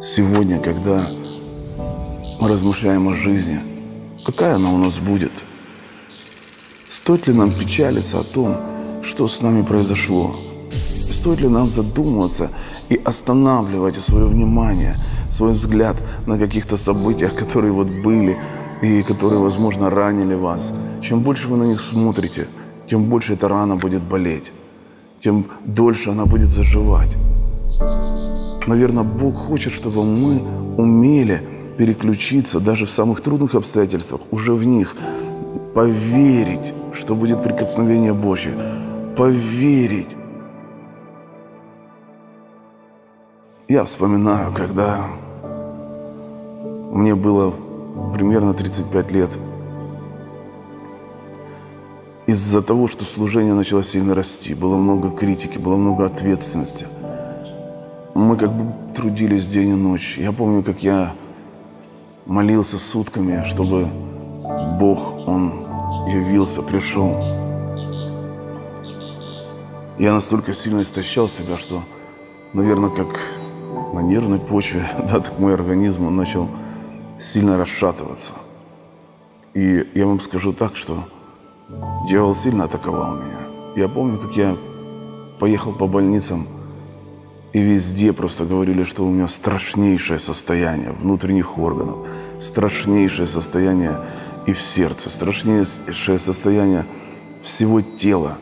Сегодня, когда мы размышляем о жизни, какая она у нас будет? Стоит ли нам печалиться о том, что с нами произошло? Стоит ли нам задумываться и останавливать свое внимание, свой взгляд на каких-то событиях, которые вот были и которые, возможно, ранили вас? Чем больше вы на них смотрите, тем больше эта рана будет болеть, тем дольше она будет заживать. Наверное, Бог хочет, чтобы мы умели переключиться даже в самых трудных обстоятельствах, уже в них, поверить, что будет прикосновение Божье, поверить. Я вспоминаю, когда мне было примерно 35 лет, из-за того, что служение начало сильно расти, было много критики, было много ответственности. Мы как бы трудились день и ночь. Я помню, как я молился сутками, чтобы Бог, Он явился, пришел. Я настолько сильно истощал себя, что, наверное, как на нервной почве, да, так мой организм, он начал сильно расшатываться. И я вам скажу так, что дьявол сильно атаковал меня. Я помню, как я поехал по больницам, и везде просто говорили, что у меня страшнейшее состояние внутренних органов, страшнейшее состояние и в сердце, страшнейшее состояние всего тела.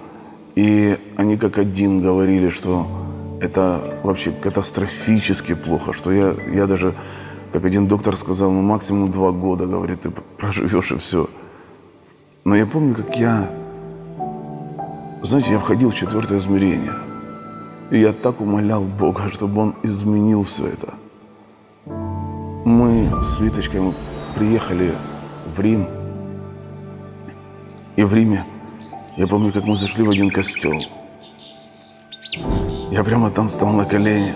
И они как один говорили, что это вообще катастрофически плохо, что я даже, как один доктор сказал, ну максимум 2 года, говорит, ты проживешь и все. Но я помню, как знаете, я входил в 4-е измерение. И я так умолял Бога, чтобы Он изменил все это. Мы с Виточкой приехали в Рим. И в Риме, я помню, как мы зашли в один костел. Я прямо там стал на колени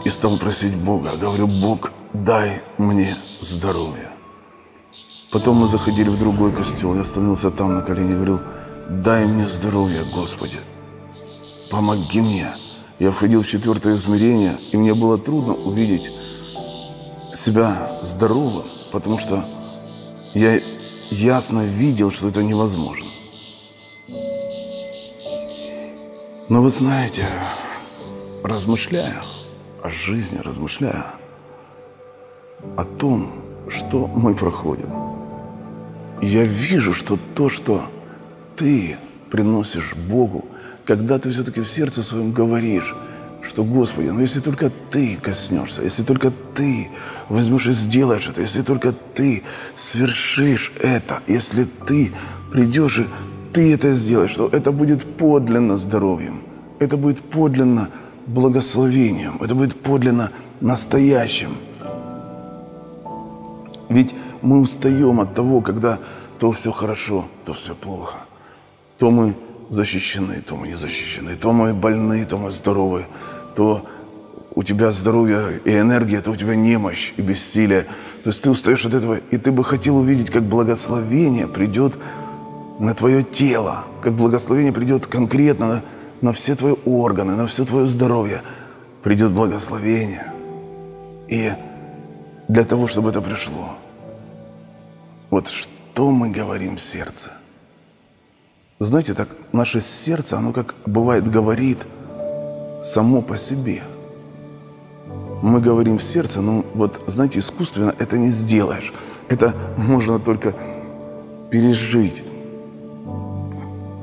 и стал просить Бога. Говорю, Бог, дай мне здоровье. Потом мы заходили в другой костел. Я становился там на колени и говорил, дай мне здоровье, Господи. Помоги мне. Я входил в 4-е измерение, и мне было трудно увидеть себя здоровым, потому что я ясно видел, что это невозможно. Но вы знаете, размышляя о жизни, размышляя о том, что мы проходим, я вижу, что то, что ты приносишь Богу, когда ты все-таки в сердце своем говоришь, что, Господи, ну если только Ты коснешься, если только Ты возьмешь и сделаешь это, если только Ты свершишь это, если Ты придешь и Ты это сделаешь, что это будет подлинно здоровьем, это будет подлинно благословением, это будет подлинно настоящим. Ведь мы устаем от того, когда то все хорошо, то все плохо, то мы защищены, то мы не защищены, то мы больны, то мы здоровы, то у тебя здоровье и энергия, то у тебя немощь и бессилие. То есть ты устаешь от этого, и ты бы хотел увидеть, как благословение придет на твое тело, как благословение придет конкретно на все твои органы, на все твое здоровье. Придет благословение. И для того, чтобы это пришло, вот что мы говорим в сердце. Знаете, так наше сердце, оно как бывает говорит само по себе. Мы говорим в сердце, но вот, знаете, искусственно это не сделаешь. Это можно только пережить.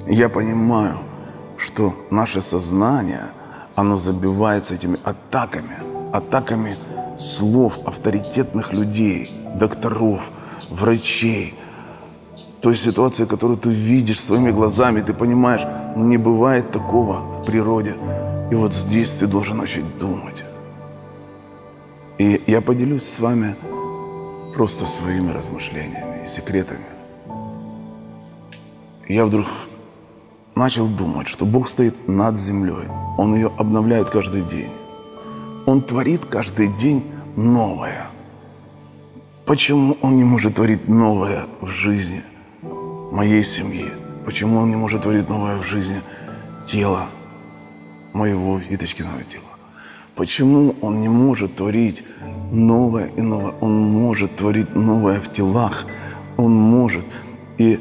Я понимаю, что наше сознание, оно забивается этими атаками слов авторитетных людей, докторов, врачей. Той ситуации, которую ты видишь своими глазами, ты понимаешь, ну не бывает такого в природе. И вот здесь ты должен начать думать. И я поделюсь с вами просто своими размышлениями и секретами. Я вдруг начал думать, что Бог стоит над землей. Он ее обновляет каждый день. Он творит каждый день новое. Почему Он не может творить новое в жизни моей семьи? Почему Он не может творить новое в жизни тела моего Виточкиного тела? Почему Он не может творить новое и новое? Он может творить новое в телах. Он может. И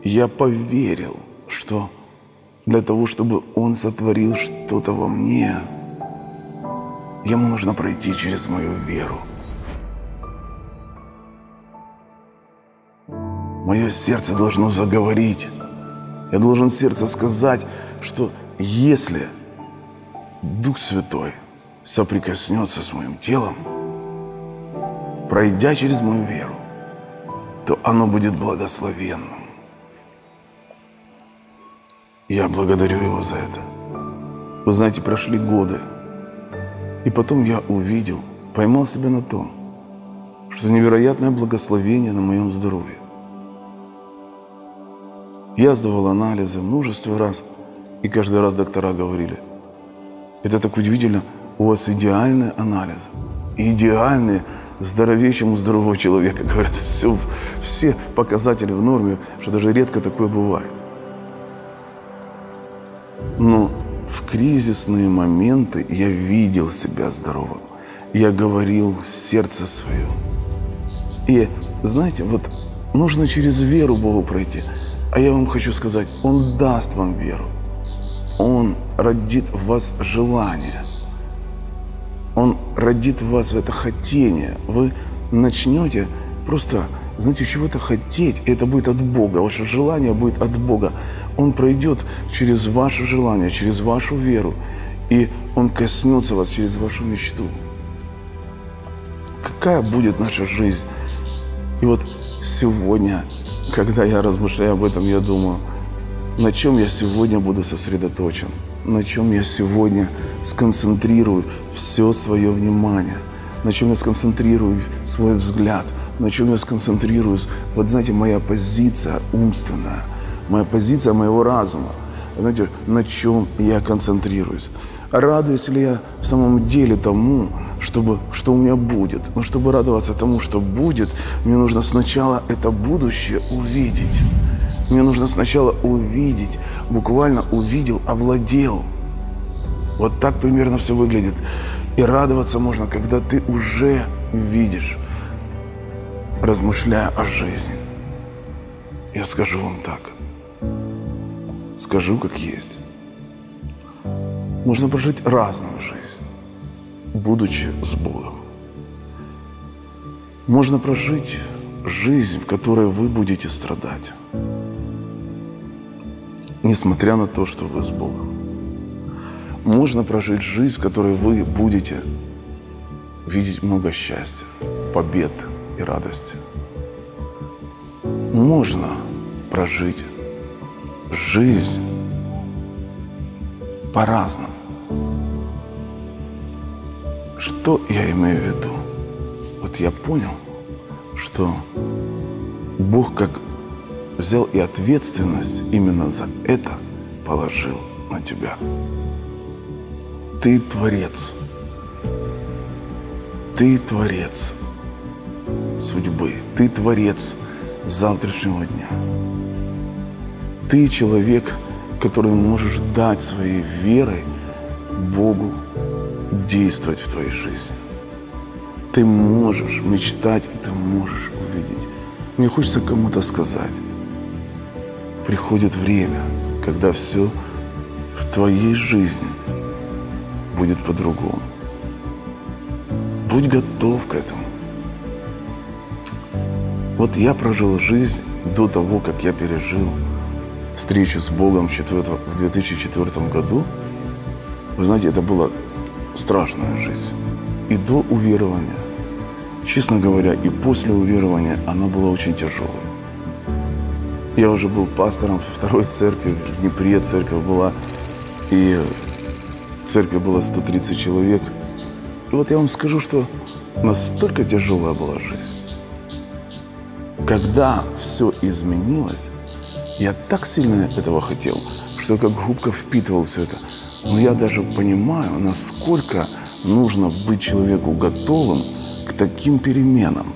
я поверил, что для того, чтобы Он сотворил что-то во мне, Ему нужно пройти через мою веру. Мое сердце должно заговорить. Я должен сердцу сказать, что если Дух Святой соприкоснется с моим телом, пройдя через мою веру, то оно будет благословенным. Я благодарю Его за это. Вы знаете, прошли годы, и потом я увидел, поймал себя на том, что невероятное благословение на моем здоровье. Я сдавал анализы множество раз, и каждый раз доктора говорили: это так удивительно, у вас идеальный анализ, идеальный, здоровее, чем у здорового человека. Говорят, все показатели в норме, что даже редко такое бывает. Но в кризисные моменты я видел себя здоровым. Я говорил сердце свое. И знаете, вот нужно через веру Богу пройти. А я вам хочу сказать, Он даст вам веру. Он родит в вас желание. Он родит в вас это хотение. Вы начнете просто, знаете, чего-то хотеть, и это будет от Бога. Ваше желание будет от Бога. Он пройдет через ваше желание, через вашу веру, и Он коснется вас через вашу мечту. Какая будет наша жизнь? И вот сегодня, когда я размышляю об этом, я думаю, на чем я сегодня буду сосредоточен, на чем я сегодня сконцентрирую все свое внимание, на чем я сконцентрирую свой взгляд, на чем я сконцентрируюсь. Вот знаете, моя позиция умственная, моя позиция моего разума, знаете, на чем я концентрируюсь. Радуюсь ли я в самом деле тому, что у меня будет? Но чтобы радоваться тому, что будет, мне нужно сначала это будущее увидеть. Мне нужно сначала увидеть, буквально увидел, овладел. Вот так примерно все выглядит. И радоваться можно, когда ты уже видишь, размышляя о жизни. Я скажу вам так. Скажу, как есть. Можно прожить разную жизнь, будучи с Богом. Можно прожить жизнь, в которой вы будете страдать, несмотря на то, что вы с Богом. Можно прожить жизнь, в которой вы будете видеть много счастья, побед и радости. Можно прожить жизнь по-разному. Что я имею в виду? Вот я понял, что Бог как взял и ответственность именно за это положил на тебя. Ты творец. Ты творец судьбы. Ты творец завтрашнего дня. Ты человек, который можешь дать своей верой Богу действовать в твоей жизни. Ты можешь мечтать, и ты можешь увидеть. Мне хочется кому-то сказать, приходит время, когда все в твоей жизни будет по-другому. Будь готов к этому. Вот я прожил жизнь до того, как я пережил встречу с Богом в 2004 году. Вы знаете, это была страшная жизнь. И до уверования, честно говоря, и после уверования она была очень тяжелой. Я уже был пастором второй церкви, в Днепре церковь была, и в церкви было 130 человек. И вот я вам скажу, что настолько тяжелая была жизнь. Когда все изменилось, я так сильно этого хотел, что как губка впитывал все это. Но я даже понимаю, насколько нужно быть человеку готовым к таким переменам.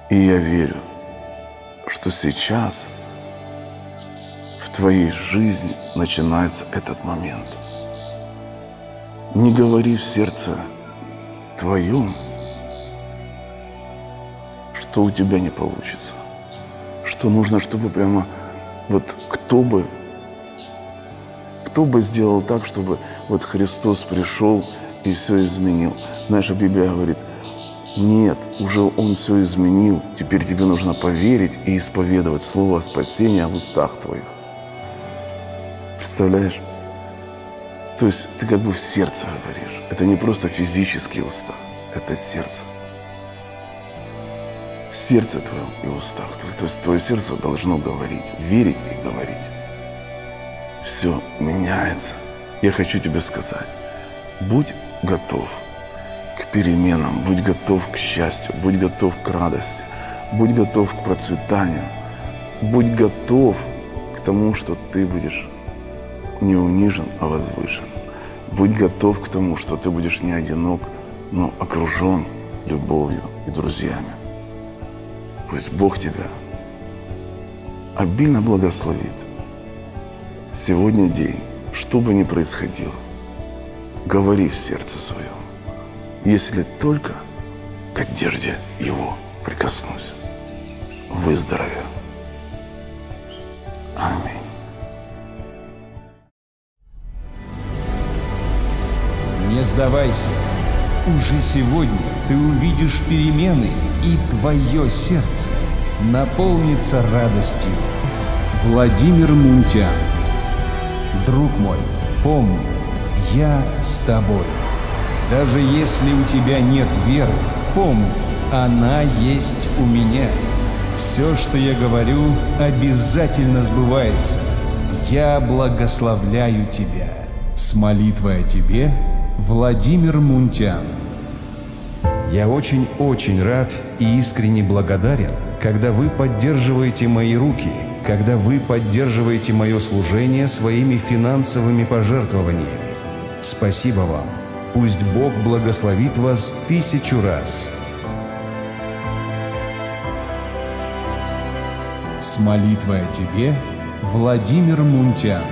И я верю, что сейчас в твоей жизни начинается этот момент. не говори в сердце твоем, что у тебя не получится. Что нужно, чтобы прямо вот кто бы сделал так, чтобы вот Христос пришел и все изменил. Знаешь, Библия говорит, нет, уже Он все изменил, теперь тебе нужно поверить и исповедовать слово спасения в устах твоих. Представляешь? То есть ты как бы в сердце говоришь. Это не просто физические уста, это сердце. В сердце твоем и устах твоих. То есть твое сердце должно говорить, верить и говорить. Все меняется. Я хочу тебе сказать, будь готов к переменам, будь готов к счастью, будь готов к радости, будь готов к процветанию, будь готов к тому, что ты будешь не унижен, а возвышен. Будь готов к тому, что ты будешь не одинок, но окружен любовью и друзьями. Пусть Бог тебя обильно благословит. Сегодня день, что бы ни происходило, говори в сердце своем, если только к одежде Его прикоснусь. Выздоровею. Аминь. Не сдавайся. Уже сегодня ты увидишь перемены, и твое сердце наполнится радостью. Владимир Мунтян. Друг мой, помни, я с тобой. Даже если у тебя нет веры, помни, она есть у меня. Все, что я говорю, обязательно сбывается. Я благословляю тебя. С молитвой о тебе, Владимир Мунтян. Я очень-очень рад и искренне благодарен, когда вы поддерживаете мои руки, когда вы поддерживаете мое служение своими финансовыми пожертвованиями. Спасибо вам. Пусть Бог благословит вас 1000 раз. С молитвой о тебе, Владимир Мунтян.